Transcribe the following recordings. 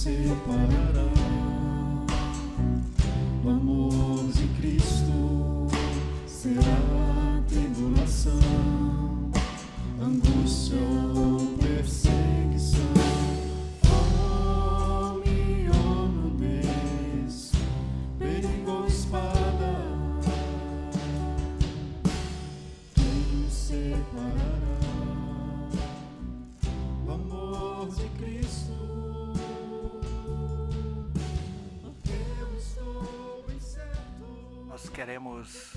separará do amor de Cristo? Será tribulação, angústia ou perseguição, fome ou nudez, perigo ou espada? Quem nos separará do amor de Cristo? Porque eu estou bem certo. Nós queremos,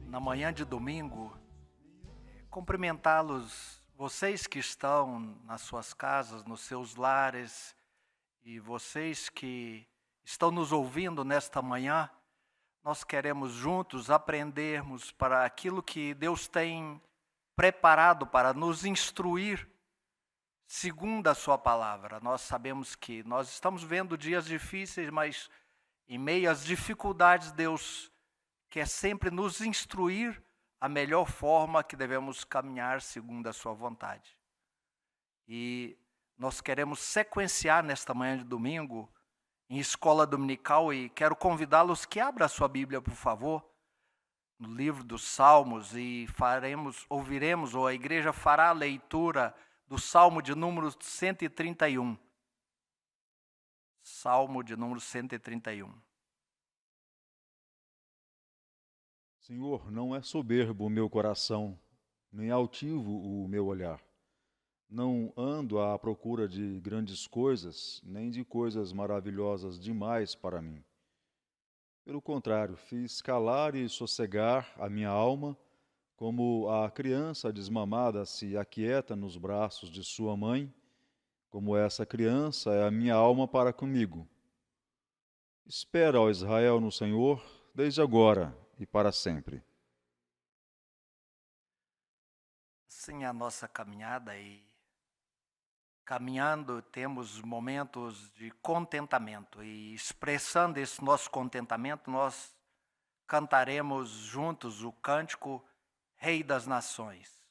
na manhã de domingo, cumprimentá-los, vocês que estão nas suas casas, nos seus lares, e vocês que estão nos ouvindo nesta manhã. Nós queremos juntos aprendermos para aquilo que Deus tem preparado para nos instruir segundo a sua palavra. Nós sabemos que nós estamos vendo dias difíceis, mas em meio às dificuldades, Deus quer sempre nos instruir a melhor forma que devemos caminhar segundo a sua vontade. E nós queremos sequenciar nesta manhã de domingo em escola dominical, e quero convidá-los que abram a sua Bíblia, por favor, no livro dos Salmos, e ouviremos, ou a igreja fará a leitura do Salmo de número 131. Salmo de número 131. Senhor, não é soberbo o meu coração, nem altivo o meu olhar. Não ando à procura de grandes coisas, nem de coisas maravilhosas demais para mim. Pelo contrário, fiz calar e sossegar a minha alma, como a criança desmamada se aquieta nos braços de sua mãe, como essa criança é a minha alma para comigo. Espera, ó Israel, no Senhor, desde agora e para sempre. Assim é a nossa caminhada, e caminhando temos momentos de contentamento, e expressando esse nosso contentamento, nós cantaremos juntos o cântico Rei das Nações.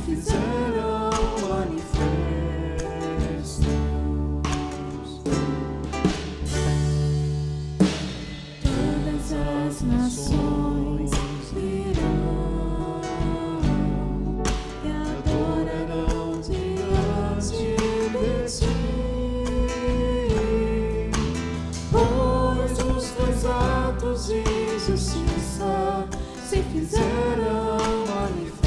fizeram manifestos. Todas as nações virão e adorarão diante de ti, pois os teus atos de justiça se fizeram manifestos.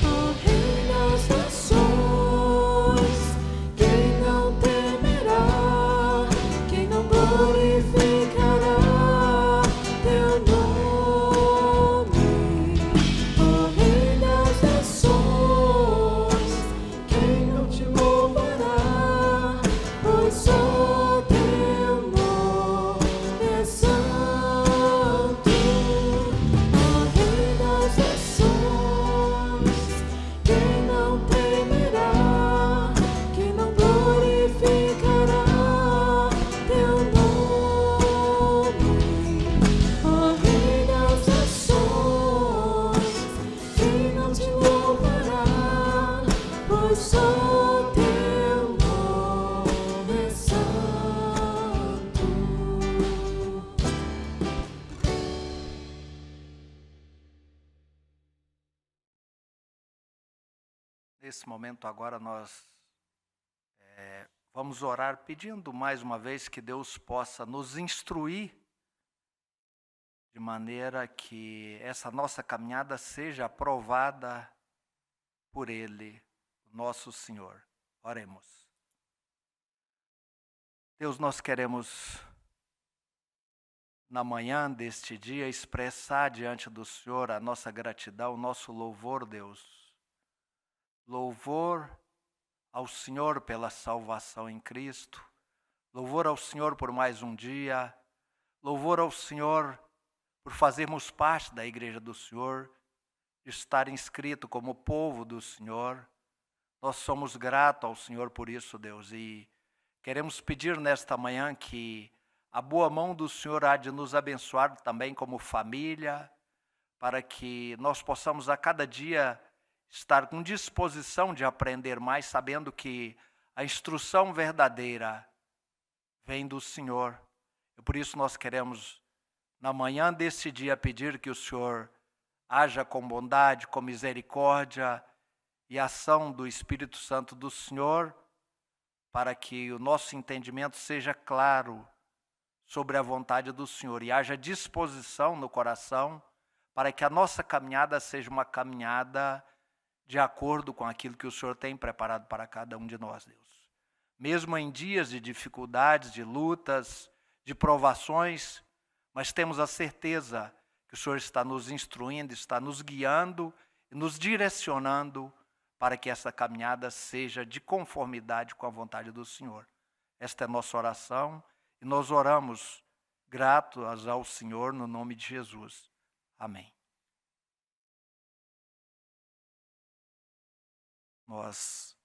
Ó Rei das nações, quem não temerá, quem não glorificará teu nome? Ó Rei das nações, quem não te louvará, pois só teu nome é santo. Ó Rei das nações, quem não temerá, quem não glorificará teu nome? Ó Rei das nações, quem não te louvará, pois só teu nome é santo. Nesse momento agora nós vamos orar pedindo mais uma vez que Deus possa nos instruir de maneira que essa nossa caminhada seja aprovada por Ele, nosso Senhor. Oremos. Deus, nós queremos na manhã deste dia expressar diante do Senhor a nossa gratidão, o nosso louvor, Deus. Louvor ao Senhor pela salvação em Cristo, louvor ao Senhor por mais um dia, louvor ao Senhor por fazermos parte da igreja do Senhor, de estar inscrito como povo do Senhor. Nós somos gratos ao Senhor por isso, Deus, e queremos pedir nesta manhã que a boa mão do Senhor há de nos abençoar também como família, para que nós possamos a cada dia estar com disposição de aprender mais, sabendo que a instrução verdadeira vem do Senhor. E por isso nós queremos, na manhã desse dia, pedir que o Senhor haja com bondade, com misericórdia e ação do Espírito Santo do Senhor, para que o nosso entendimento seja claro sobre a vontade do Senhor e haja disposição no coração para que a nossa caminhada seja uma caminhada de acordo com aquilo que o Senhor tem preparado para cada um de nós, Deus. Mesmo em dias de dificuldades, de lutas, de provações, mas temos a certeza que o Senhor está nos instruindo, está nos guiando e nos direcionando para que essa caminhada seja de conformidade com a vontade do Senhor. Esta é a nossa oração e nós oramos gratos ao Senhor no nome de Jesus. Amém. Nós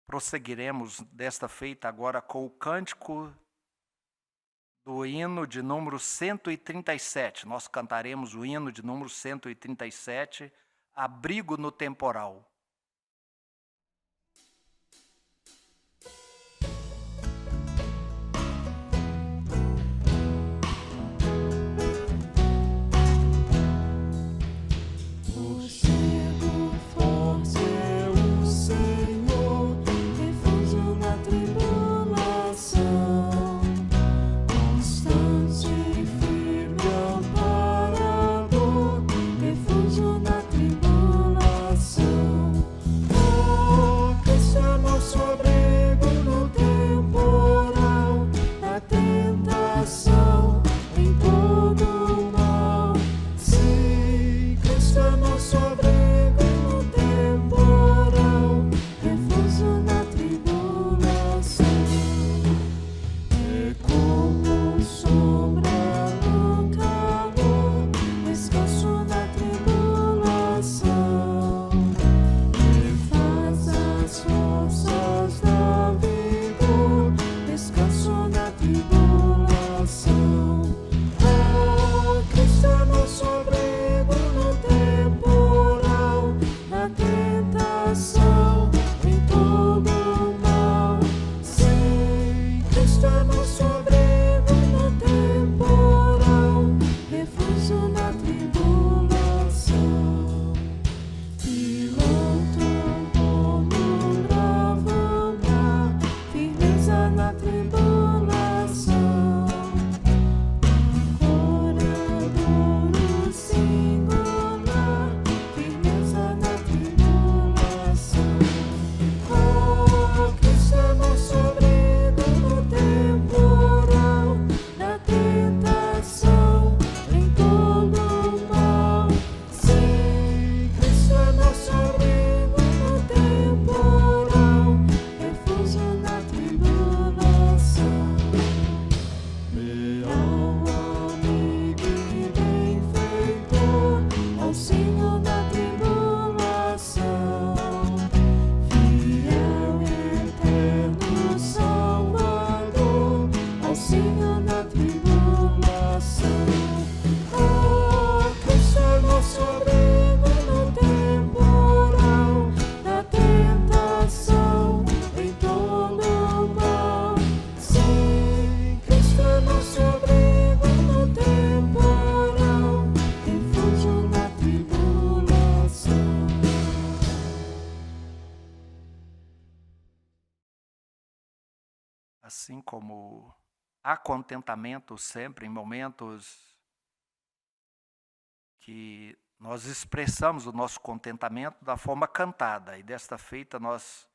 prosseguiremos desta feita agora com o cântico do hino de número 137. Nós cantaremos o hino de número 137, Abrigo no Temporal. Refúgio na tribulação. assim como há contentamento sempre em momentos que nós expressamos o nosso contentamento da forma cantada. E desta feita nós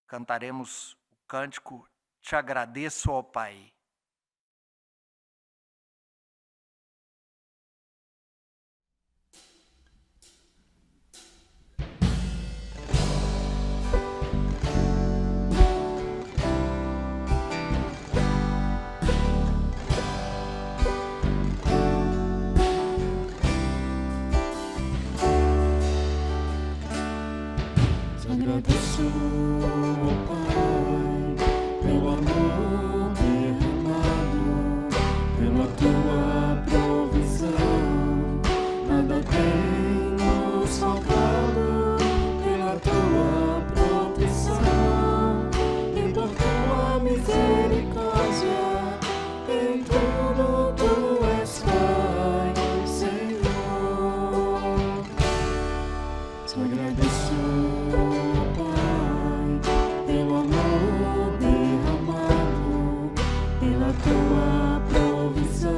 cantaremos o cântico Te Agradeço, ó Pai. Agradeço, ó Pai, pelo amor derramado, pela tua provisão. Nada tem nos faltado, pela tua proteção e por tua misericórdia. Em tudo tu és Pai, Senhor. Te agradeço, tua provisão,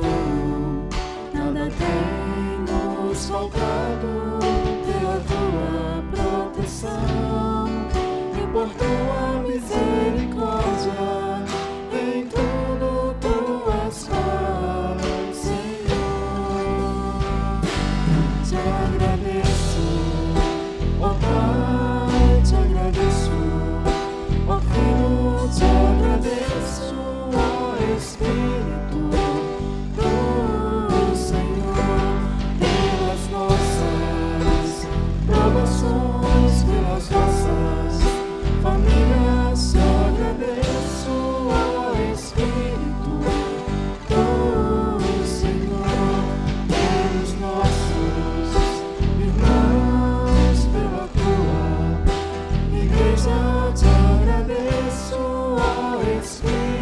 nada tem nos faltado, pela tua proteção e por tua misericórdia. Em tudo tu és Pai, Senhor. Te agradeço, ó Pai, te agradeço, ó Filho, te agradeço, Espírito do Senhor, pelas nossas provações, pelas nossas famílias, te agradeço, ó Espírito do Senhor, pelos nossos irmãos, pela tua igreja, te agradeço, ó Espírito.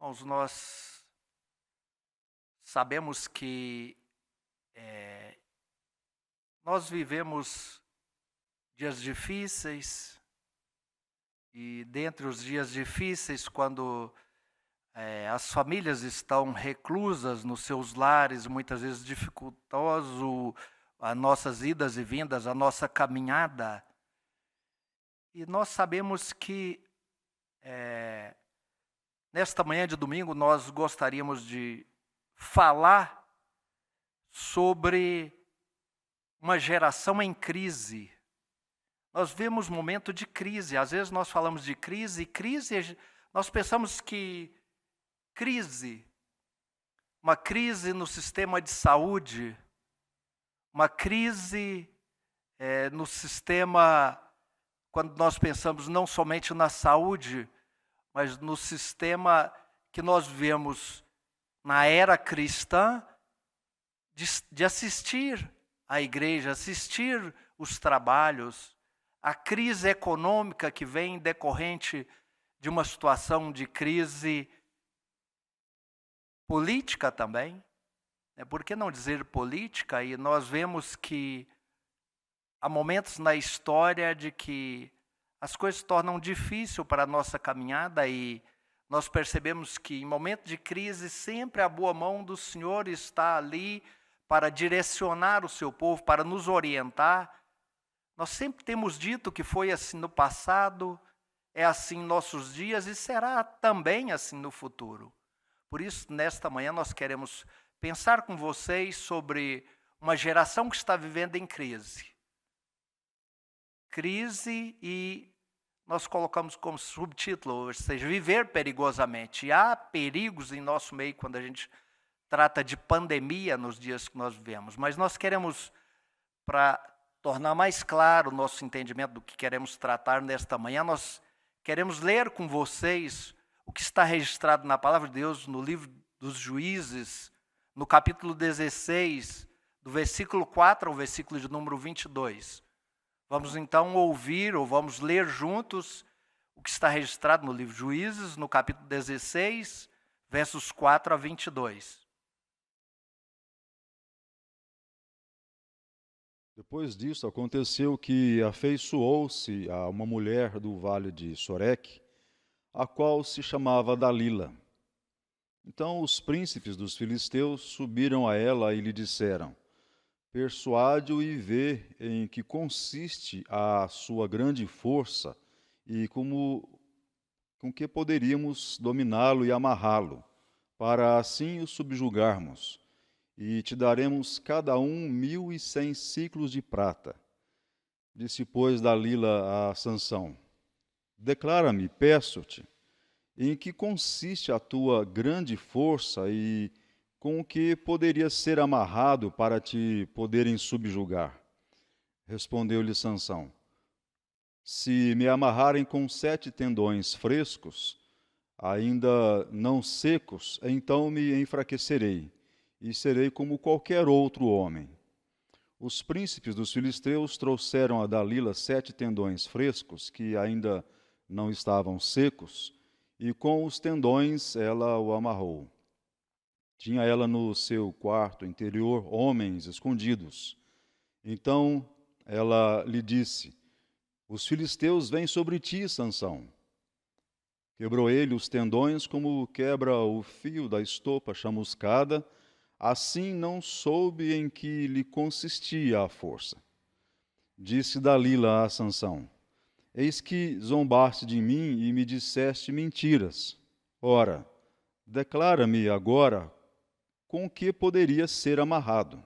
Irmãos, nós sabemos que nós vivemos dias difíceis e dentre os dias difíceis, quando as famílias estão reclusas nos seus lares, muitas vezes dificultoso as nossas idas e vindas, a nossa caminhada, e nós sabemos que nesta manhã de domingo, nós gostaríamos de falar sobre uma geração em crise. Nós vemos momento de crise. Às vezes nós falamos de crise, nós pensamos que uma crise no sistema de saúde, uma crise no sistema, quando nós pensamos não somente na saúde, mas no sistema que nós vemos na era cristã, de assistir à igreja, assistir os trabalhos, a crise econômica que vem decorrente de uma situação de crise política também. Por que não dizer política? E nós vemos que há momentos na história de que as coisas se tornam difíceis para a nossa caminhada e nós percebemos que em momento de crise sempre a boa mão do Senhor está ali para direcionar o seu povo, para nos orientar. Nós sempre temos dito que foi assim no passado, é assim em nossos dias e será também assim no futuro. Por isso, nesta manhã, nós queremos pensar com vocês sobre uma geração que está vivendo em crise. Crise e nós colocamos como subtítulo, ou seja, viver perigosamente. E há perigos em nosso meio quando a gente trata de pandemia nos dias que nós vivemos. Mas nós queremos, para tornar mais claro o nosso entendimento do que queremos tratar nesta manhã, nós queremos ler com vocês o que está registrado na Palavra de Deus no livro dos Juízes, no capítulo 16, do versículo 4 ao versículo de número 22. Vamos então ouvir, ou vamos ler juntos, o que está registrado no livro de Juízes, no capítulo 16, versos 4 a 22. Depois disso, aconteceu que afeiçoou-se a uma mulher do vale de Soreque, a qual se chamava Dalila. Então os príncipes dos filisteus subiram a ela e lhe disseram: persuade-o e vê em que consiste a sua grande força e com que poderíamos dominá-lo e amarrá-lo, para assim o subjugarmos. E te daremos cada um 1.100 siclos de prata. Disse, pois, Dalila a Sansão: declara-me, peço-te, em que consiste a tua grande força e com que poderia ser amarrado para te poderem subjugar. Respondeu-lhe Sansão: se me amarrarem com 7 tendões frescos, ainda não secos, então me enfraquecerei e serei como qualquer outro homem. Os príncipes dos filisteus trouxeram a Dalila 7 tendões frescos, que ainda não estavam secos, e com os tendões ela o amarrou. Tinha ela no seu quarto interior homens escondidos. Então ela lhe disse: os filisteus vêm sobre ti, Sansão. Quebrou ele os tendões como quebra o fio da estopa chamuscada, assim não soube em que lhe consistia a força. Disse Dalila a Sansão: eis que zombaste de mim e me disseste mentiras. Ora, declara-me agora com que poderia ser amarrado.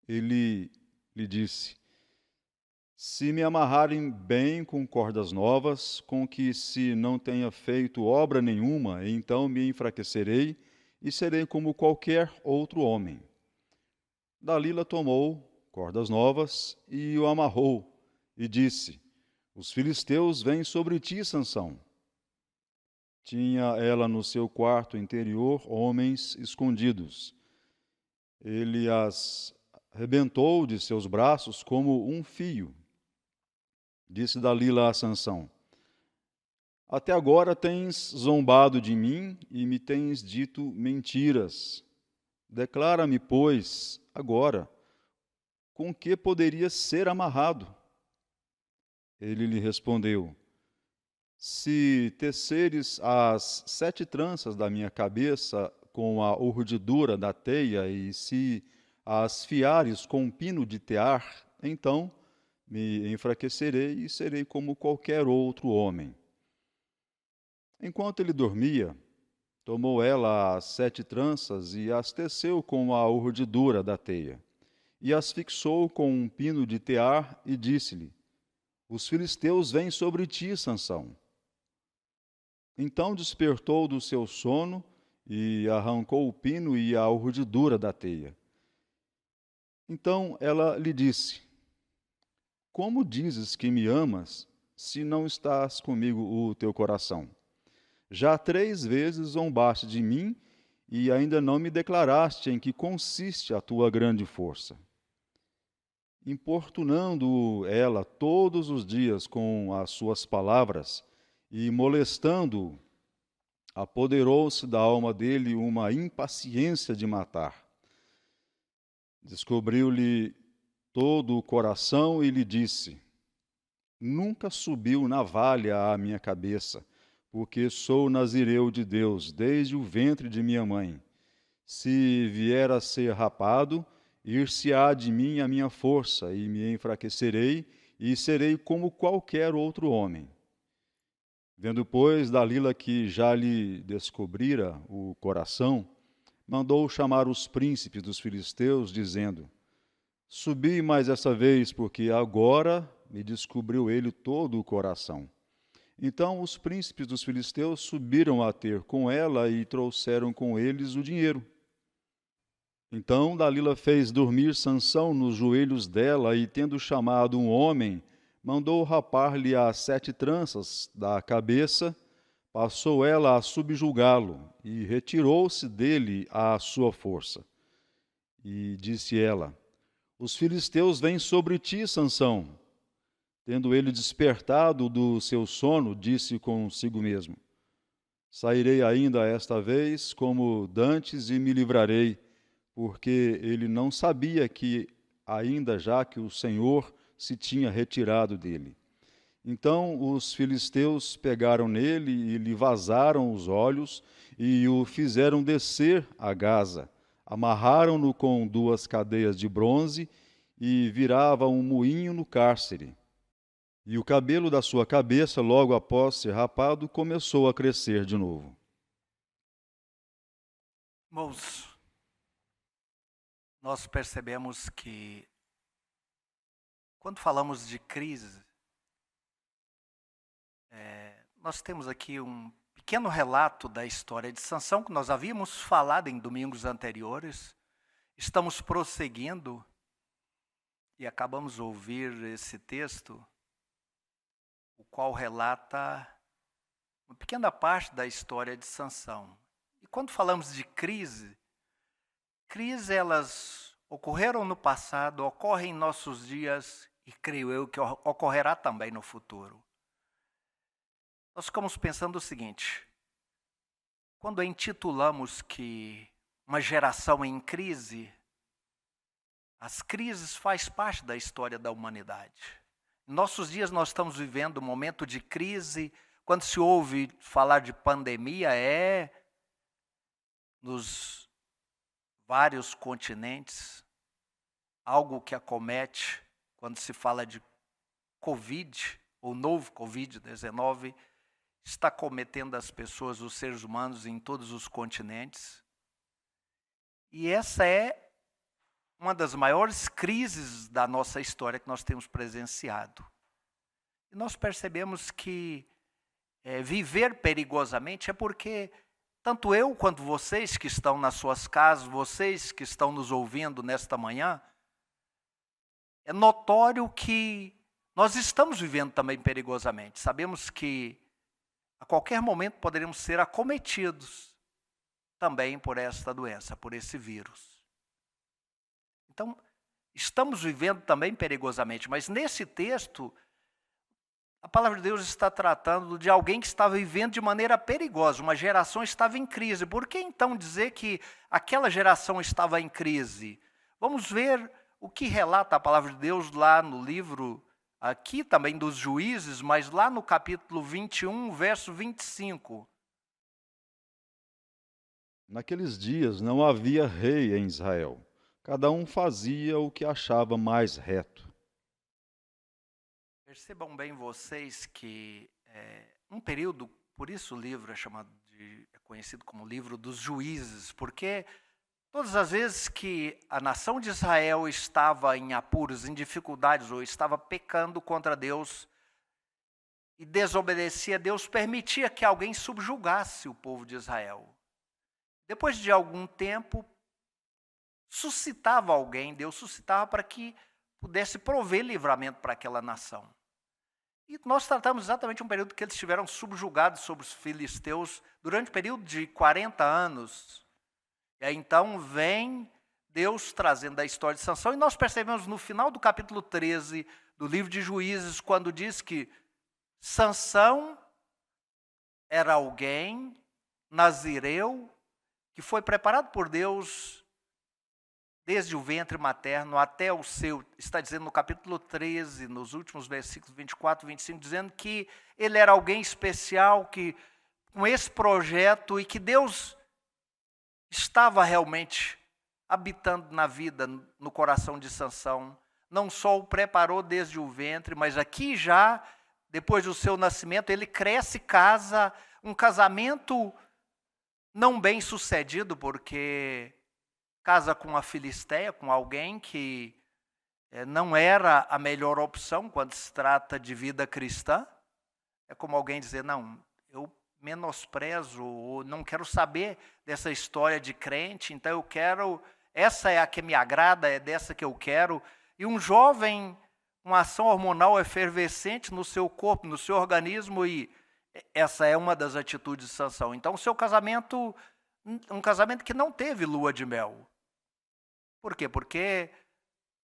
Ele lhe disse: se me amarrarem bem com cordas novas, com que se não tenha feito obra nenhuma, então me enfraquecerei e serei como qualquer outro homem. Dalila tomou cordas novas e o amarrou, e disse: os filisteus vêm sobre ti, Sansão. Tinha ela no seu quarto interior homens escondidos. Ele as arrebentou de seus braços como um fio. Disse Dalila a Sansão: até agora tens zombado de mim e me tens dito mentiras. Declara-me, pois, agora, com que poderia ser amarrado? Ele lhe respondeu: se teceres as 7 tranças da minha cabeça com a urdidura da teia, e se as fiares com um pino de tear, então me enfraquecerei e serei como qualquer outro homem. Enquanto ele dormia, tomou ela as 7 tranças e as teceu com a urdidura da teia, e as fixou com um pino de tear, e disse-lhe: os filisteus vêm sobre ti, Sansão. Então despertou do seu sono e arrancou o pino e a urdidura da teia. Então ela lhe disse: como dizes que me amas, se não estás comigo o teu coração? Já 3 vezes zombaste de mim e ainda não me declaraste em que consiste a tua grande força. Importunando ela todos os dias com as suas palavras e molestando-o, apoderou-se da alma dele uma impaciência de matar. Descobriu-lhe todo o coração e lhe disse: nunca subiu navalha à minha cabeça, porque sou nazireu de Deus desde o ventre de minha mãe. Se vier a ser rapado, ir-se-á de mim a minha força, e me enfraquecerei, e serei como qualquer outro homem. Vendo, pois, Dalila que já lhe descobrira o coração, mandou chamar os príncipes dos filisteus, dizendo: subi mais essa vez, porque agora me descobriu ele todo o coração. Então os príncipes dos filisteus subiram a ter com ela e trouxeram com eles o dinheiro. Então Dalila fez dormir Sansão nos joelhos dela, e tendo chamado um homem, mandou rapar-lhe as 7 tranças da cabeça, passou ela a subjugá-lo e retirou-se dele a sua força. E disse ela: Os filisteus vêm sobre ti, Sansão. Tendo ele despertado do seu sono, disse consigo mesmo: Sairei ainda esta vez como dantes e me livrarei, porque ele não sabia que ainda já que o Senhor se tinha retirado dele. Então os filisteus pegaram nele e lhe vazaram os olhos e o fizeram descer a Gaza. Amarraram-no com 2 cadeias de bronze e virava um moinho no cárcere. E o cabelo da sua cabeça, logo após ser rapado, começou a crescer de novo. Irmãos, nós percebemos que quando falamos de crise, nós temos aqui um pequeno relato da história de Sansão, que nós havíamos falado em domingos anteriores. Estamos prosseguindo e acabamos de ouvir esse texto, o qual relata uma pequena parte da história de Sansão. E quando falamos de crises elas ocorreram no passado, ocorrem em nossos dias e creio eu que ocorrerá também no futuro. Nós ficamos pensando o seguinte: quando intitulamos que uma geração em crise, as crises fazem parte da história da humanidade. Em nossos dias nós estamos vivendo um momento de crise. Quando se ouve falar de pandemia, nos vários continentes, algo que acomete quando se fala de Covid, ou novo Covid-19, está cometendo as pessoas, os seres humanos em todos os continentes. E essa é uma das maiores crises da nossa história que nós temos presenciado. E nós percebemos que viver perigosamente é porque tanto eu quanto vocês que estão nas suas casas, vocês que estão nos ouvindo nesta manhã, é notório que nós estamos vivendo também perigosamente. Sabemos que a qualquer momento poderemos ser acometidos também por esta doença, por esse vírus. Então, estamos vivendo também perigosamente, mas nesse texto, a palavra de Deus está tratando de alguém que estava vivendo de maneira perigosa, uma geração estava em crise. Por que então dizer que aquela geração estava em crise? Vamos ver o que relata a palavra de Deus lá no livro, aqui também dos Juízes, mas lá no capítulo 21, verso 25. Naqueles dias não havia rei em Israel. Cada um fazia o que achava mais reto. Percebam bem vocês que um período, por isso o livro é conhecido como livro dos Juízes, porque todas as vezes que a nação de Israel estava em apuros, em dificuldades, ou estava pecando contra Deus e desobedecia a Deus, permitia que alguém subjugasse o povo de Israel. Depois de algum tempo, suscitava alguém, Deus suscitava para que pudesse prover livramento para aquela nação. E nós tratamos exatamente um período que eles estiveram subjugados sobre os filisteus durante um período de 40 anos. E aí então vem Deus trazendo a história de Sansão, e nós percebemos no final do capítulo 13 do livro de Juízes, quando diz que Sansão era alguém nazireu que foi preparado por Deus desde o ventre materno até o seu, está dizendo no capítulo 13, nos últimos versículos 24 e 25, dizendo que ele era alguém especial, que com esse projeto, e que Deus estava realmente habitando na vida, no coração de Sansão. Não só o preparou desde o ventre, mas aqui já, depois do seu nascimento, ele cresce, casa, um casamento não bem sucedido, porque casa com a filisteia, com alguém que não era a melhor opção quando se trata de vida cristã. É como alguém dizer, não, eu menosprezo, ou não quero saber dessa história de crente, então eu quero, essa é a que me agrada, é dessa que eu quero. E um jovem uma ação hormonal efervescente no seu corpo, no seu organismo, e essa é uma das atitudes de Sansão. Então, o seu casamento, um casamento que não teve lua de mel. Por quê? Porque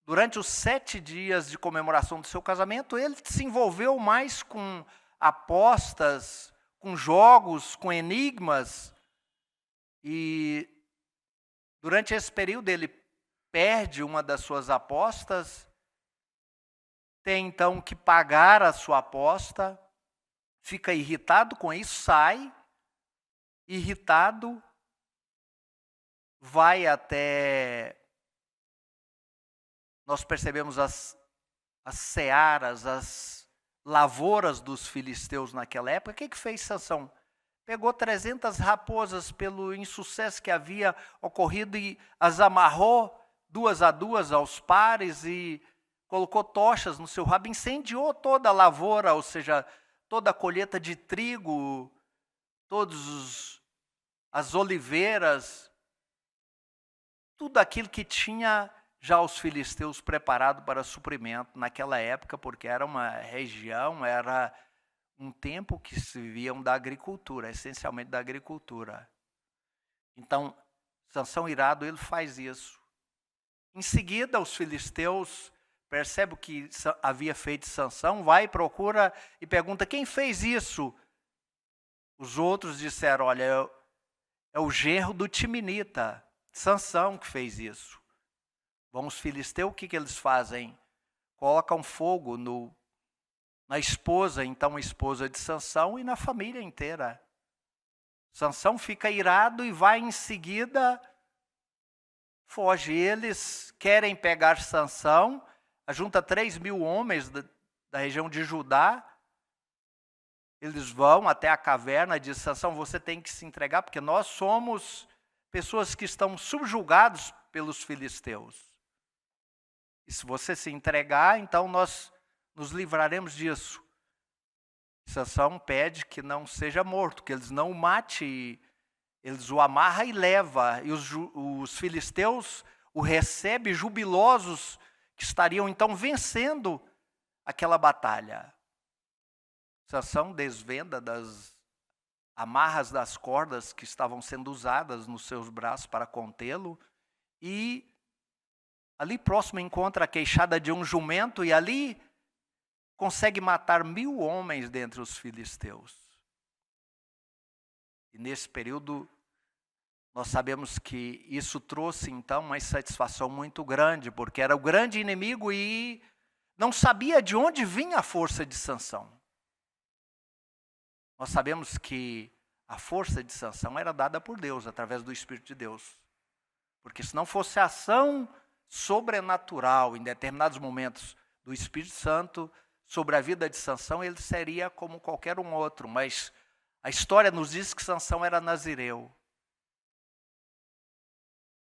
durante os 7 dias de comemoração do seu casamento, ele se envolveu mais com apostas, com jogos, com enigmas. E durante esse período ele perde uma das suas apostas, tem então que pagar a sua aposta, fica irritado com isso, sai, irritado, vai até... Nós percebemos as searas, as lavouras dos filisteus naquela época. O que fez Sansão? Pegou 300 raposas pelo insucesso que havia ocorrido e as amarrou 2 a 2 aos pares e colocou tochas no seu rabo, incendiou toda a lavoura, ou seja, toda a colheita de trigo, todas as oliveiras, tudo aquilo que tinha já os filisteus preparado para suprimento naquela época, porque era uma região, era um tempo que se viviam da agricultura, essencialmente da agricultura. Então, Sansão irado, ele faz isso. Em seguida, os filisteus percebem o que havia feito Sansão, vai, procura e pergunta, quem fez isso? Os outros disseram, olha, é o genro do Timinita, Sansão, que fez isso. Bom, os filisteus, o que eles fazem? Colocam fogo na esposa, então a esposa de Sansão, e na família inteira. Sansão fica irado e vai em seguida, foge. Eles querem pegar Sansão, junta 3.000 homens da região de Judá. Eles vão até a caverna e dizem, Sansão, você tem que se entregar, porque nós somos pessoas que estão subjugados pelos filisteus. E se você se entregar, então nós nos livraremos disso. Sansão pede que não seja morto, que eles não o matem, eles o amarram e levam. E os filisteus o recebem jubilosos, que estariam então vencendo aquela batalha. Sansão desvenda das amarras das cordas que estavam sendo usadas nos seus braços para contê-lo e ali próximo encontra a queixada de um jumento e ali consegue matar 1.000 homens dentre os filisteus. E nesse período, nós sabemos que isso trouxe então uma insatisfação muito grande, porque era o grande inimigo e não sabia de onde vinha a força de Sansão. Nós sabemos que a força de Sansão era dada por Deus, através do Espírito de Deus. Porque se não fosse a ação sobrenatural em determinados momentos do Espírito Santo sobre a vida de Sansão, ele seria como qualquer um outro, mas a história nos diz que Sansão era nazireu.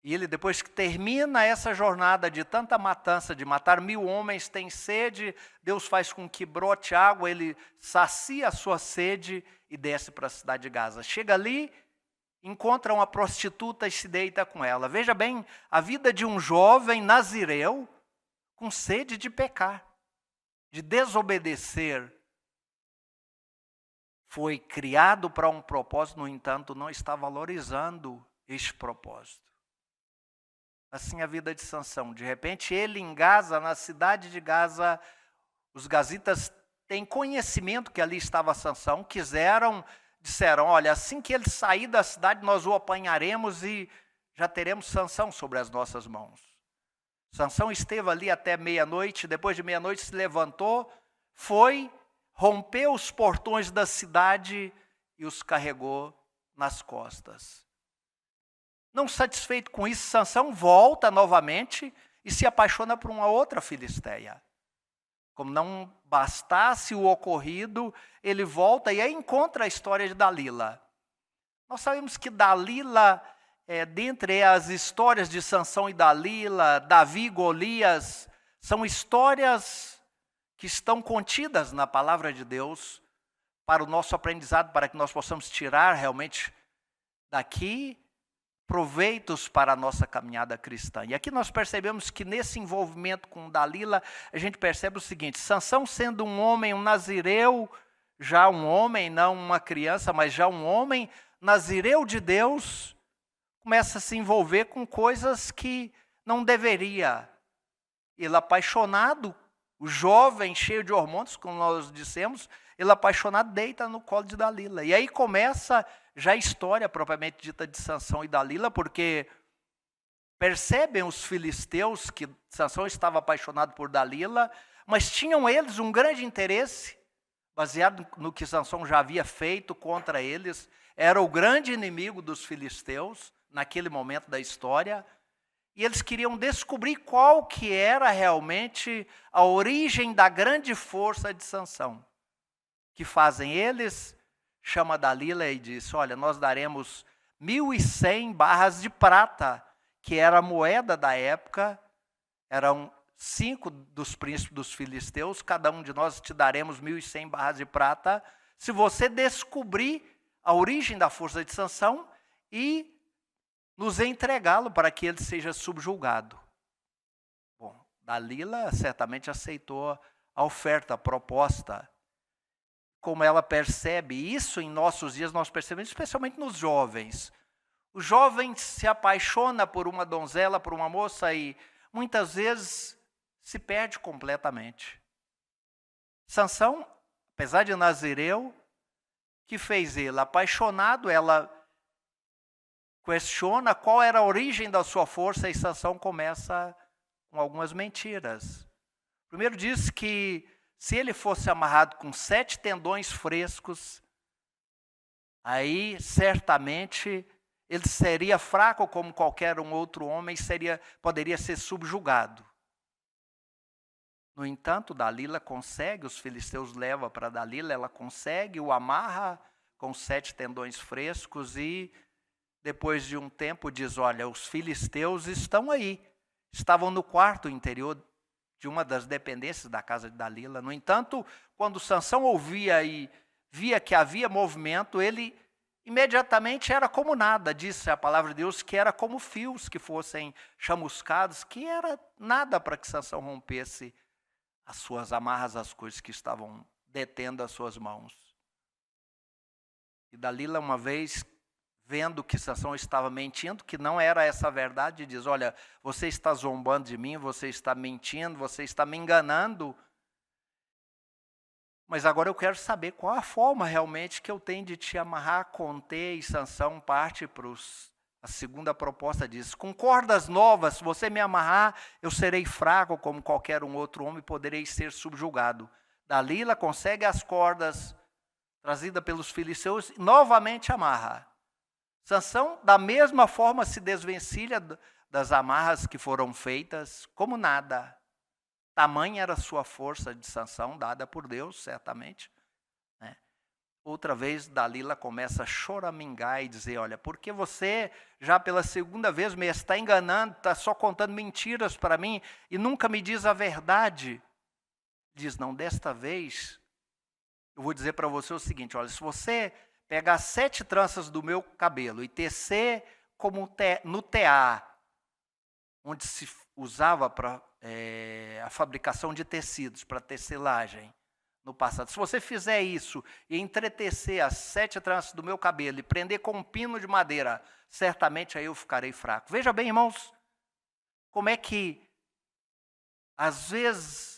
E ele, depois que termina essa jornada de tanta matança, de matar 1.000 homens, tem sede, Deus faz com que brote água, ele sacia a sua sede e desce para a cidade de Gaza. Chega ali, encontra uma prostituta e se deita com ela. Veja bem, a vida de um jovem nazireu com sede de pecar, de desobedecer. Foi criado para um propósito, no entanto, não está valorizando este propósito. Assim a vida de Sansão. De repente, ele em Gaza, na cidade de Gaza, os gazitas têm conhecimento que ali estava Sansão, disseram, olha, assim que ele sair da cidade, nós o apanharemos e já teremos Sansão sobre as nossas mãos. Sansão esteve ali até meia-noite, depois de meia-noite se levantou, foi, rompeu os portões da cidade e os carregou nas costas. Não satisfeito com isso, Sansão volta novamente e se apaixona por uma outra filisteia. Como não bastasse o ocorrido, ele volta e aí encontra a história de Dalila. Nós sabemos que Dalila, dentre as histórias de Sansão e Dalila, Davi e Golias, são histórias que estão contidas na palavra de Deus para o nosso aprendizado, para que nós possamos tirar realmente daqui proveitos para a nossa caminhada cristã. E aqui nós percebemos que nesse envolvimento com Dalila, a gente percebe o seguinte: Sansão, sendo um homem, um nazireu, já um homem, não uma criança, mas já um homem, nazireu de Deus, começa a se envolver com coisas que não deveria. Ele apaixonado, o jovem cheio de hormônios, como nós dissemos, ele apaixonado deita no colo de Dalila. E aí começa já a história propriamente dita de Sansão e Dalila, porque percebem os filisteus que Sansão estava apaixonado por Dalila, mas tinham eles um grande interesse, baseado no que Sansão já havia feito contra eles. Era o grande inimigo dos filisteus naquele momento da história. E eles queriam descobrir qual que era realmente a origem da grande força de Sansão. O que fazem eles? Chama Dalila e diz: olha, nós daremos 1.100 barras de prata, que era a moeda da época. Eram 5 dos príncipes dos filisteus, cada um de nós te daremos 1.100 barras de prata, se você descobrir a origem da força de Sansão e nos entregá-lo para que ele seja subjugado. Bom, Dalila certamente aceitou a oferta, a proposta. Como ela percebe isso em nossos dias, nós percebemos, especialmente nos jovens. O jovem se apaixona por uma donzela, por uma moça e muitas vezes se perde completamente. Sansão, apesar de nazireu, que fez ele? Apaixonado, ela questiona qual era a origem da sua força e Sansão começa com algumas mentiras. Primeiro diz que se ele fosse amarrado com 7 tendões frescos, aí certamente ele seria fraco como qualquer um outro homem, poderia ser subjugado. No entanto, Dalila consegue, os filisteus levam para Dalila, ela consegue, o amarra com 7 tendões frescos e depois de um tempo diz: olha, os filisteus estão aí, estavam no quarto interior de uma das dependências da casa de Dalila. No entanto, quando Sansão ouvia e via que havia movimento, ele imediatamente era como nada, disse a palavra de Deus, que era como fios que fossem chamuscados, que era nada para que Sansão rompesse as suas amarras, as coisas que estavam detendo as suas mãos. E Dalila, uma vez vendo que Sansão estava mentindo, que não era essa a verdade, diz: olha, você está zombando de mim, você está mentindo, você está me enganando. Mas agora eu quero saber qual a forma realmente que eu tenho de te amarrar, conter. E Sansão parte para a segunda proposta, diz: com cordas novas, se você me amarrar, eu serei fraco como qualquer um outro homem, poderei ser subjugado. Dalila consegue as cordas trazidas pelos filisteus e novamente amarra. Sansão, da mesma forma, se desvencilha das amarras que foram feitas, como nada. Tamanha era a sua força de Sansão, dada por Deus, certamente. Né? Outra vez, Dalila começa a choramingar e dizer: olha, porque você já pela segunda vez me está enganando, está só contando mentiras para mim e nunca me diz a verdade. Diz: não, desta vez, eu vou dizer para você o seguinte: olha, se você pegar 7 tranças do meu cabelo e tecer como no tear, onde se usava para a fabricação de tecidos, para tecelagem no passado. Se você fizer isso e entretecer as 7 tranças do meu cabelo e prender com um pino de madeira, certamente aí eu ficarei fraco. Veja bem, irmãos, como é que, às vezes,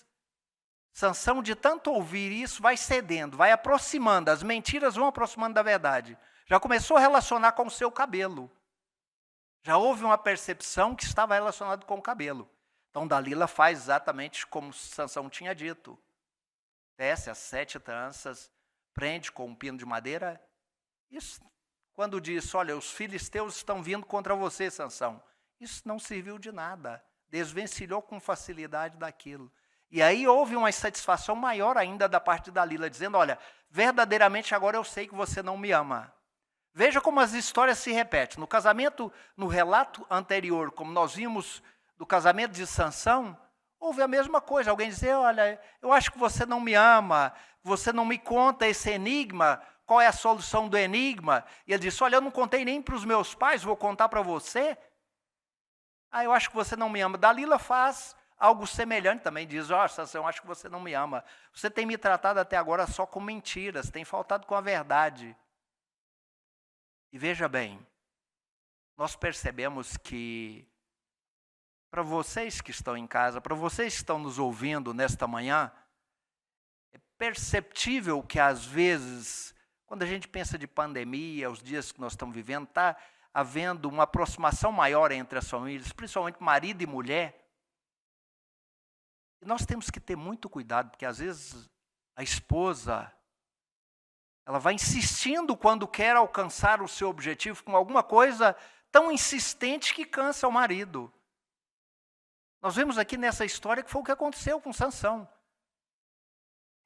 Sansão, de tanto ouvir isso, vai cedendo, vai aproximando, as mentiras vão aproximando da verdade. Já começou a relacionar com o seu cabelo. Já houve uma percepção que estava relacionada com o cabelo. Então Dalila faz exatamente como Sansão tinha dito. Tece as 7 tranças, prende com um pino de madeira. Isso, quando diz: olha, os filisteus estão vindo contra você, Sansão. Isso não serviu de nada. Desvencilhou com facilidade daquilo. E aí houve uma insatisfação maior ainda da parte de Dalila, dizendo: olha, verdadeiramente agora eu sei que você não me ama. Veja como as histórias se repetem. No casamento, no relato anterior, como nós vimos do casamento de Sansão, houve a mesma coisa. Alguém dizia: olha, eu acho que você não me ama, você não me conta esse enigma, qual é a solução do enigma. E ele disse, olha, eu não contei nem para os meus pais, vou contar para você. Eu acho que você não me ama. Dalila faz algo semelhante também, diz, Sansão, eu acho que você não me ama. Você tem me tratado até agora só com mentiras, tem faltado com a verdade. E veja bem, nós percebemos que, para vocês que estão em casa, para vocês que estão nos ouvindo nesta manhã, é perceptível que às vezes, quando a gente pensa de pandemia, os dias que nós estamos vivendo, está havendo uma aproximação maior entre as famílias, principalmente marido e mulher. E nós temos que ter muito cuidado, porque às vezes a esposa, ela vai insistindo quando quer alcançar o seu objetivo com alguma coisa tão insistente que cansa o marido. Nós vemos aqui nessa história que foi o que aconteceu com Sansão.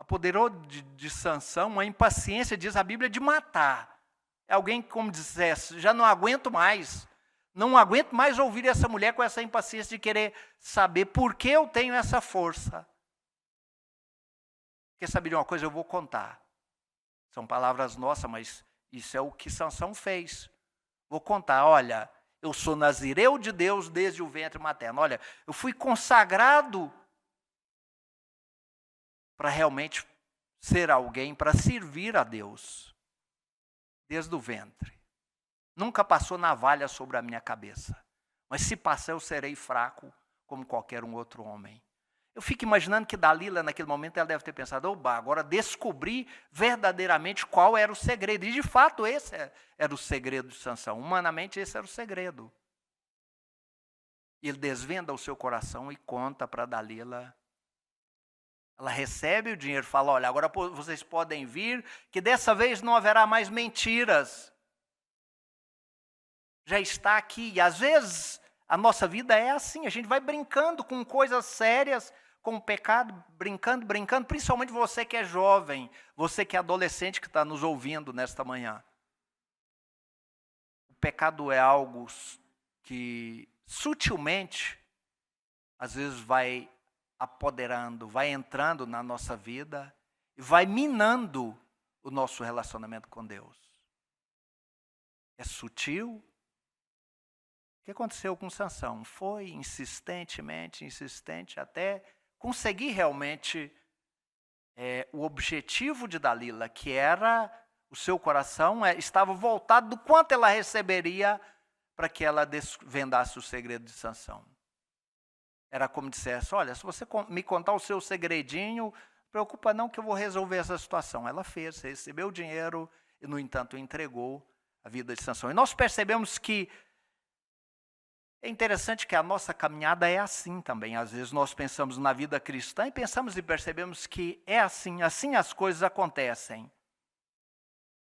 Apoderou de Sansão uma impaciência, diz a Bíblia, de matar. É alguém que, como dissesse, já não aguento mais. Não aguento mais ouvir essa mulher com essa impaciência de querer saber por que eu tenho essa força. Quer saber de uma coisa? Eu vou contar. São palavras nossas, mas isso é o que Sansão fez. Vou contar, olha, eu sou nazireu de Deus desde o ventre materno. Olha, eu fui consagrado para realmente ser alguém, para servir a Deus, desde o ventre. Nunca passou navalha sobre a minha cabeça. Mas se passar, eu serei fraco como qualquer um outro homem. Eu fico imaginando que Dalila, naquele momento, ela deve ter pensado, oba, agora descobri verdadeiramente qual era o segredo. E, de fato, esse era o segredo de Sansão. Humanamente, esse era o segredo. E ele desvenda o seu coração e conta para Dalila. Ela recebe o dinheiro, fala, olha, agora vocês podem vir, que dessa vez não haverá mais mentiras. Já está aqui. E, às vezes, a nossa vida é assim, a gente vai brincando com coisas sérias, com o pecado, brincando, principalmente você que é jovem, você que é adolescente que está nos ouvindo nesta manhã. O pecado é algo que sutilmente, às vezes vai apoderando, vai entrando na nossa vida e vai minando o nosso relacionamento com Deus. É sutil. O que aconteceu com Sansão? Foi insistente, até conseguir realmente o objetivo de Dalila, que era o seu coração, estava voltado do quanto ela receberia para que ela desvendasse o segredo de Sansão. Era como dissesse, olha, se você me contar o seu segredinho, não preocupa não que eu vou resolver essa situação. Ela fez, recebeu o dinheiro e, no entanto, entregou a vida de Sansão. E nós percebemos que é interessante que a nossa caminhada é assim também. Às vezes nós pensamos na vida cristã e pensamos e percebemos que é assim as coisas acontecem.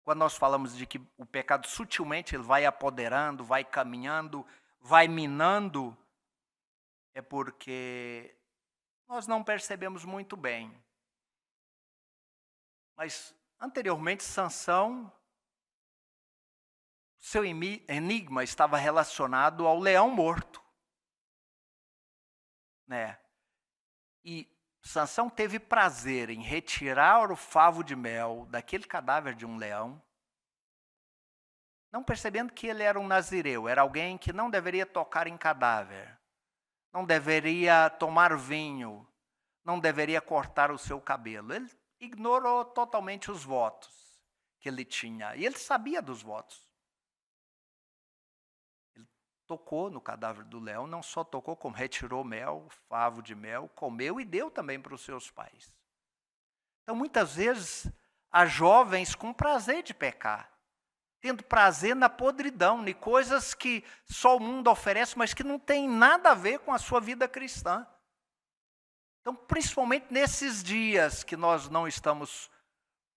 Quando nós falamos de que o pecado sutilmente ele vai apoderando, vai caminhando, vai minando, é porque nós não percebemos muito bem. Mas anteriormente Sansão, seu enigma estava relacionado ao leão morto. E Sansão teve prazer em retirar o favo de mel daquele cadáver de um leão, não percebendo que ele era um nazireu, era alguém que não deveria tocar em cadáver, não deveria tomar vinho, não deveria cortar o seu cabelo. Ele ignorou totalmente os votos que ele tinha, e ele sabia dos votos. Tocou no cadáver do leão, não só tocou, como retirou mel, favo de mel, comeu e deu também para os seus pais. Então, muitas vezes, há jovens com prazer de pecar, tendo prazer na podridão, em coisas que só o mundo oferece, mas que não tem nada a ver com a sua vida cristã. Então, principalmente nesses dias que nós não estamos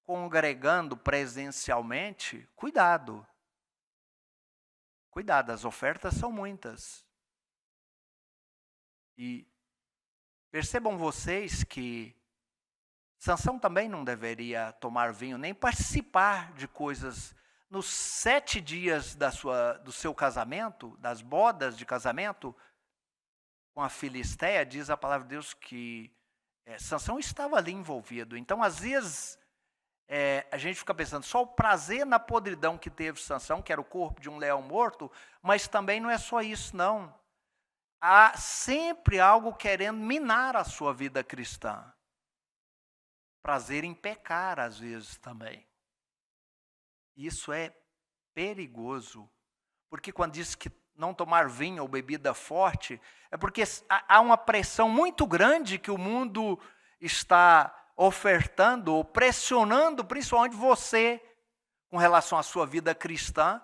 congregando presencialmente, cuidado. Cuidado, as ofertas são muitas. E percebam vocês que Sansão também não deveria tomar vinho, nem participar de coisas. Nos 7 dias do seu casamento, das bodas de casamento, com a Filisteia, diz a palavra de Deus que Sansão estava ali envolvido. Então, às vezes, a gente fica pensando só o prazer na podridão que teve Sansão, que era o corpo de um leão morto, mas também não é só isso, não. Há sempre algo querendo minar a sua vida cristã. Prazer em pecar, às vezes, também. Isso é perigoso. Porque quando diz que não tomar vinho ou bebida forte, é porque há uma pressão muito grande que o mundo está ofertando ou pressionando, principalmente você, com relação à sua vida cristã,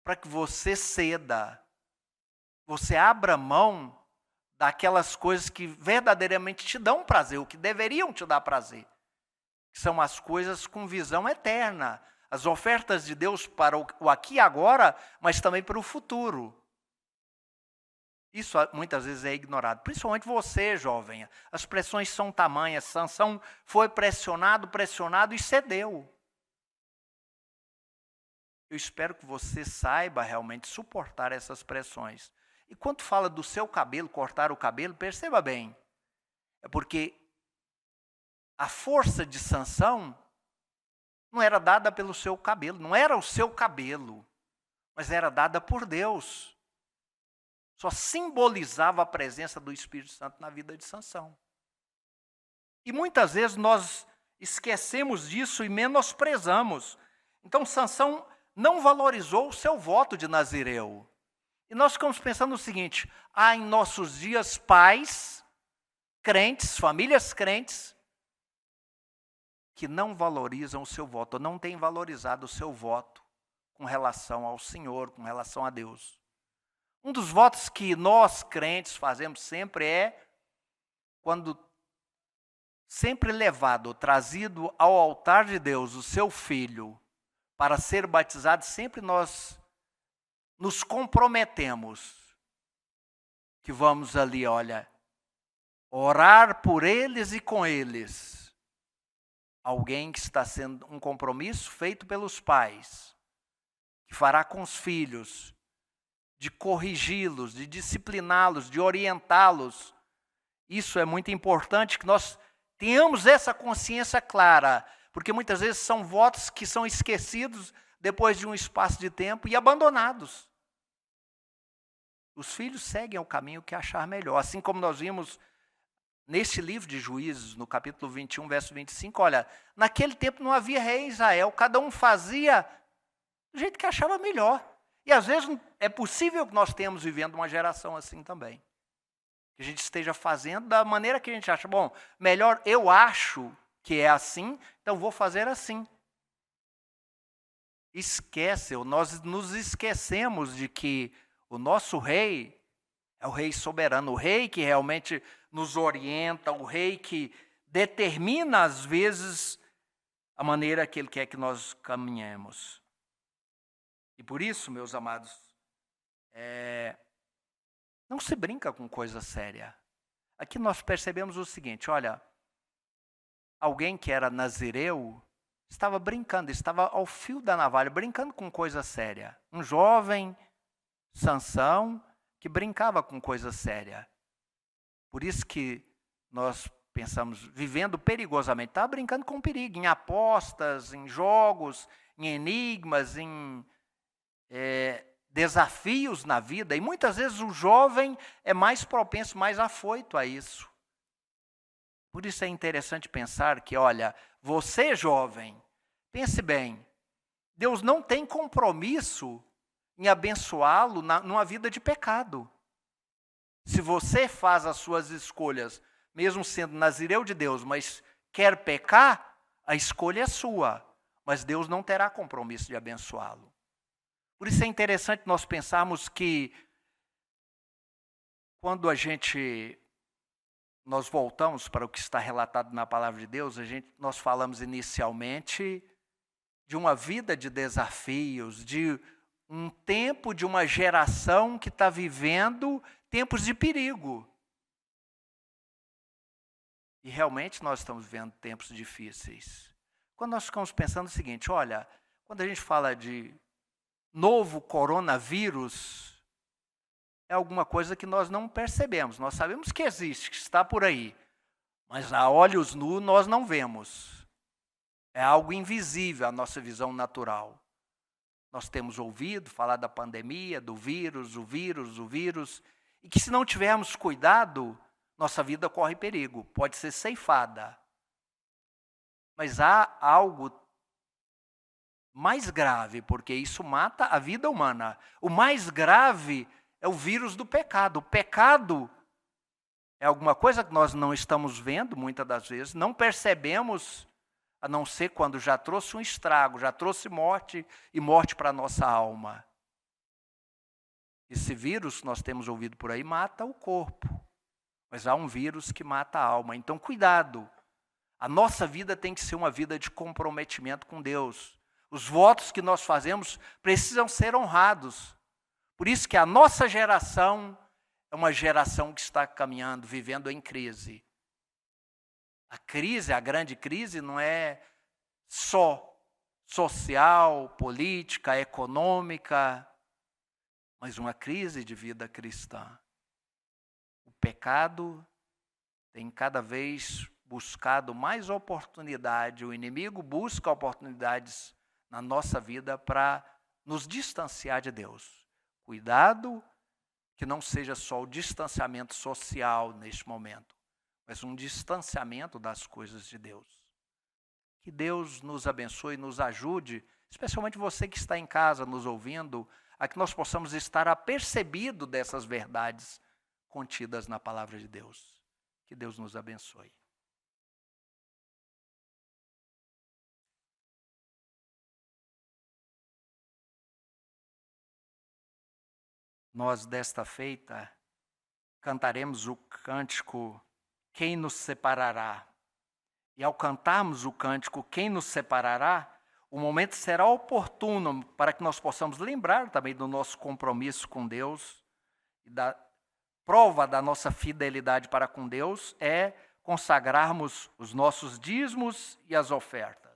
para que você ceda. Você abra mão daquelas coisas que verdadeiramente te dão prazer, o que deveriam te dar prazer. Que são as coisas com visão eterna. As ofertas de Deus para o aqui e agora, mas também para o futuro. Isso muitas vezes é ignorado. Principalmente você, jovem. As pressões são tamanhas. Sansão foi pressionado e cedeu. Eu espero que você saiba realmente suportar essas pressões. E quando fala do seu cabelo, cortar o cabelo, perceba bem. É porque a força de Sansão não era dada pelo seu cabelo, não era o seu cabelo, mas era dada por Deus. Só simbolizava a presença do Espírito Santo na vida de Sansão. E muitas vezes nós esquecemos disso e menosprezamos. Então Sansão não valorizou o seu voto de nazireu. E nós ficamos pensando o seguinte: há em nossos dias pais, crentes, famílias crentes, que não valorizam o seu voto, ou não têm valorizado o seu voto com relação ao Senhor, com relação a Deus. Um dos votos que nós crentes fazemos sempre é, quando sempre levado, trazido ao altar de Deus, o seu filho, para ser batizado, sempre nós nos comprometemos que vamos ali, olha, orar por eles e com eles. Alguém que está sendo um compromisso feito pelos pais, que fará com os filhos, de corrigi-los, de discipliná-los, de orientá-los. Isso é muito importante que nós tenhamos essa consciência clara, porque muitas vezes são votos que são esquecidos depois de um espaço de tempo e abandonados. Os filhos seguem o caminho que achar melhor, assim como nós vimos nesse livro de Juízes, no capítulo 21, verso 25, olha, naquele tempo não havia rei em Israel, cada um fazia do jeito que achava melhor. E às vezes é possível que nós tenhamos vivendo uma geração assim também. Que a gente esteja fazendo da maneira que a gente acha. Bom, melhor eu acho que é assim, então vou fazer assim. Nós nos esquecemos de que o nosso rei é o rei soberano, o rei que realmente nos orienta, o rei que determina às vezes a maneira que ele quer que nós caminhemos. E por isso, meus amados, não se brinca com coisa séria. Aqui nós percebemos o seguinte, olha, alguém que era nazireu estava brincando, estava ao fio da navalha, brincando com coisa séria. Um jovem, Sansão, que brincava com coisa séria. Por isso que nós pensamos, vivendo perigosamente, estava brincando com perigo, em apostas, em jogos, em enigmas, em desafios na vida. E muitas vezes o jovem é mais propenso, mais afoito a isso. Por isso é interessante pensar que, olha, você jovem, pense bem, Deus não tem compromisso em abençoá-lo numa vida de pecado. Se você faz as suas escolhas, mesmo sendo nazireu de Deus, mas quer pecar, a escolha é sua, mas Deus não terá compromisso de abençoá-lo. Por isso é interessante nós pensarmos que quando nós voltamos para o que está relatado na palavra de Deus, nós falamos inicialmente de uma vida de desafios, de um tempo, de uma geração que está vivendo tempos de perigo. E realmente nós estamos vivendo tempos difíceis. Quando nós ficamos pensando o seguinte, olha, quando a gente fala de novo coronavírus, é alguma coisa que nós não percebemos. Nós sabemos que existe, que está por aí, mas a olhos nus nós não vemos. É algo invisível à nossa visão natural. Nós temos ouvido falar da pandemia, do vírus, o vírus, e que se não tivermos cuidado, nossa vida corre perigo, pode ser ceifada. Mas há algo mais grave, porque isso mata a vida humana. O mais grave é o vírus do pecado. O pecado é alguma coisa que nós não estamos vendo muitas das vezes, não percebemos, a não ser quando já trouxe um estrago, já trouxe morte e morte para a nossa alma. Esse vírus que nós temos ouvido por aí mata o corpo, mas há um vírus que mata a alma. Então, cuidado. A nossa vida tem que ser uma vida de comprometimento com Deus. Os votos que nós fazemos precisam ser honrados. Por isso que a nossa geração é uma geração que está caminhando, vivendo em crise. A crise, a grande crise, não é só social, política, econômica, mas uma crise de vida cristã. O pecado tem cada vez buscado mais oportunidade, o inimigo busca oportunidades na nossa vida para nos distanciar de Deus. Cuidado que não seja só o distanciamento social neste momento, mas um distanciamento das coisas de Deus. Que Deus nos abençoe e nos ajude, especialmente você que está em casa nos ouvindo, a que nós possamos estar apercebidos dessas verdades contidas na palavra de Deus. Que Deus nos abençoe. Nós, desta feita, cantaremos o cântico Quem nos separará? E ao cantarmos o cântico Quem nos separará, o momento será oportuno para que nós possamos lembrar também do nosso compromisso com Deus e da prova da nossa fidelidade para com Deus é consagrarmos os nossos dízimos e as ofertas.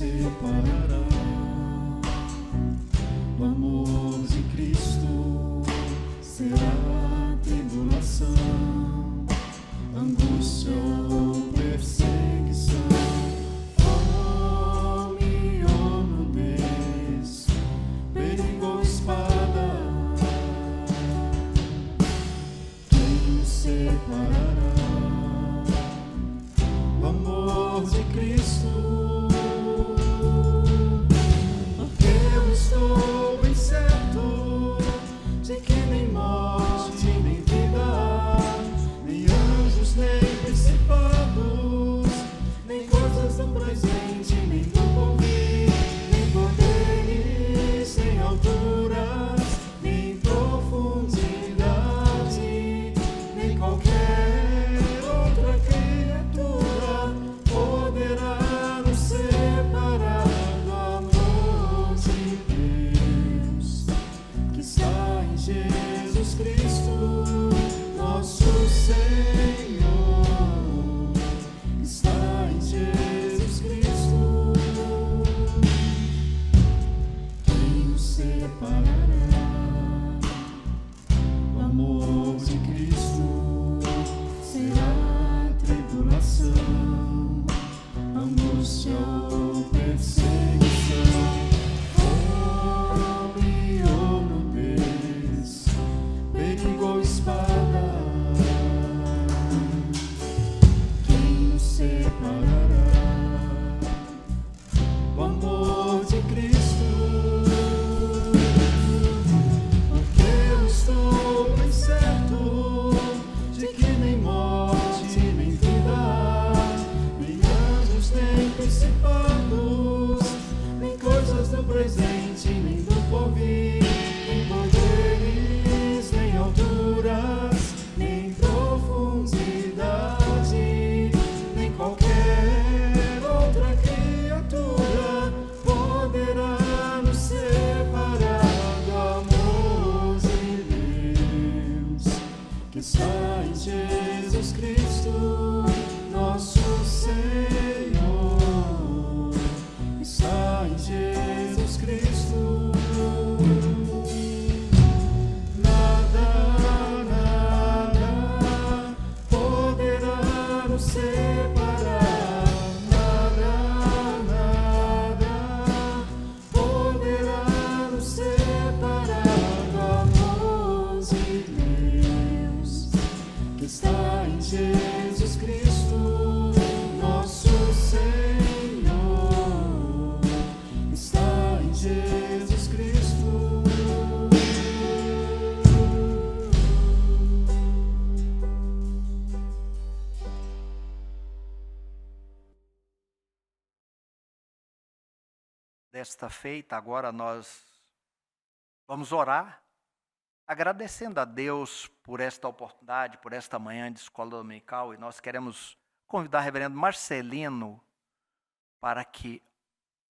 Separará do amor de Cristo, será a tribulação, angústia ou perseguição, fome ou nudez, perigo ou espada. Quem nos separará do amor de Cristo? desta feita, agora nós vamos orar, agradecendo a Deus por esta oportunidade, por esta manhã de escola dominical, e nós queremos convidar o reverendo Marcelino para que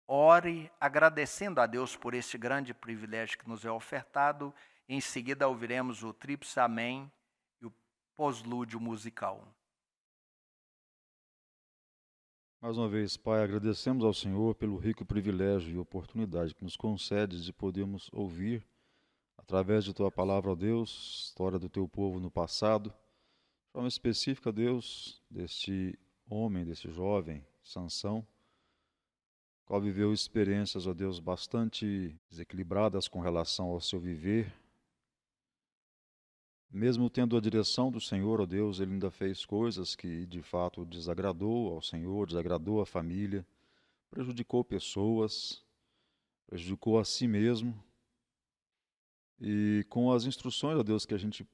ore, agradecendo a Deus por esse grande privilégio que nos é ofertado. Em seguida ouviremos o Tríplice Amém e o Poslúdio musical. Mais uma vez, Pai, agradecemos ao Senhor pelo rico privilégio e oportunidade que nos concedes de podermos ouvir, através de Tua palavra, ó Deus, história do Teu povo no passado, de forma específica, Deus, deste homem, desse jovem, Sansão, qual viveu experiências, ó Deus, bastante desequilibradas com relação ao seu viver. Mesmo tendo a direção do Senhor, ó Deus, ele ainda fez coisas que de fato desagradou ao Senhor, desagradou a família, prejudicou pessoas, prejudicou a si mesmo. E com as instruções, ó Deus, que a gente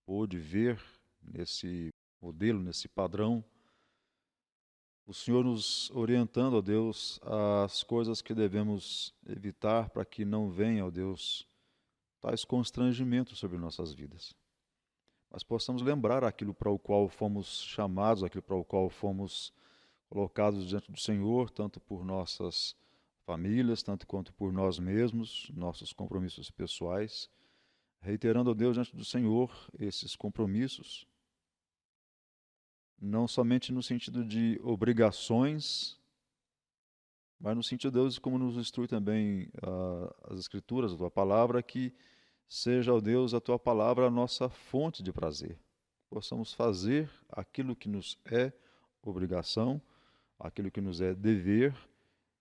pôde ver nesse modelo, nesse padrão, o Senhor nos orientando, ó Deus, as coisas que devemos evitar para que não venha, ó Deus, tais constrangimentos sobre nossas vidas. Mas possamos lembrar aquilo para o qual fomos chamados, aquilo para o qual fomos colocados diante do Senhor, tanto por nossas famílias, tanto quanto por nós mesmos, nossos compromissos pessoais, reiterando, ó Deus, diante do Senhor esses compromissos, não somente no sentido de obrigações, mas no sentido, Deus, como nos instrui também as Escrituras, a Tua Palavra, que seja, ó Deus, a Tua Palavra a nossa fonte de prazer. Possamos fazer aquilo que nos é obrigação, aquilo que nos é dever,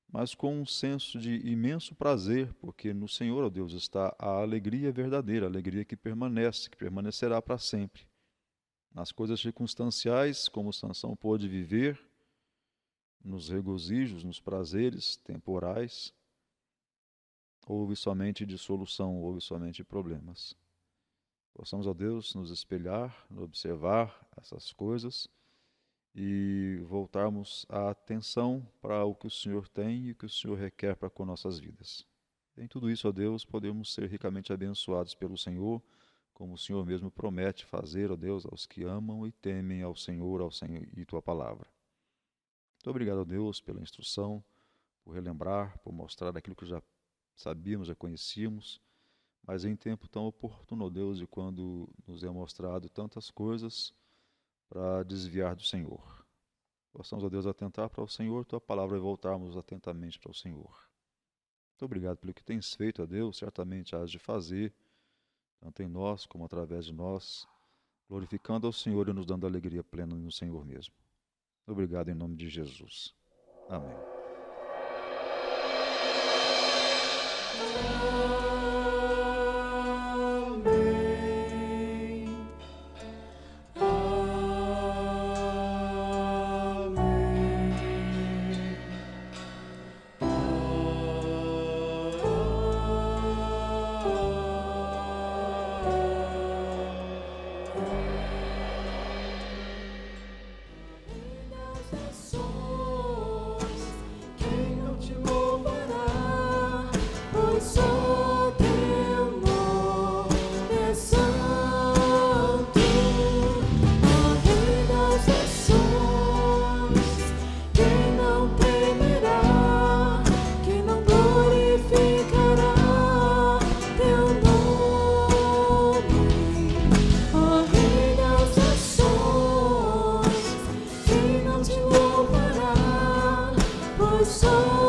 mas com um senso de imenso prazer, porque no Senhor, ó Deus, está a alegria verdadeira, a alegria que permanece, que permanecerá para sempre. Nas coisas circunstanciais, como Sansão pôde viver, nos regozijos, nos prazeres temporais, houve somente dissolução, houve somente problemas. Possamos, ó Deus, nos espelhar, nos observar essas coisas e voltarmos a atenção para o que o Senhor tem e o que o Senhor requer para com nossas vidas. Em tudo isso, ó Deus, podemos ser ricamente abençoados pelo Senhor, como o Senhor mesmo promete fazer, ó Deus, aos que amam e temem ao Senhor e Tua Palavra. Muito obrigado, ó Deus, pela instrução, por relembrar, por mostrar aquilo que já sabíamos, já conhecíamos, mas em tempo tão oportuno, ó Deus, de quando nos é mostrado tantas coisas para desviar do Senhor. Possamos, ó Deus, atentar para o Senhor, Tua Palavra, e voltarmos atentamente para o Senhor. Muito obrigado pelo que tens feito, ó Deus, certamente hás de fazer, tanto em nós como através de nós, glorificando ao Senhor e nos dando alegria plena no Senhor mesmo. Obrigado em nome de Jesus. Amém. Quem não te louvará, pois só teu nome é santo. Ó Rei das nações, quem não temerá, quem não glorificará teu nome. Ó Rei das nações, quem não te louvará, pois só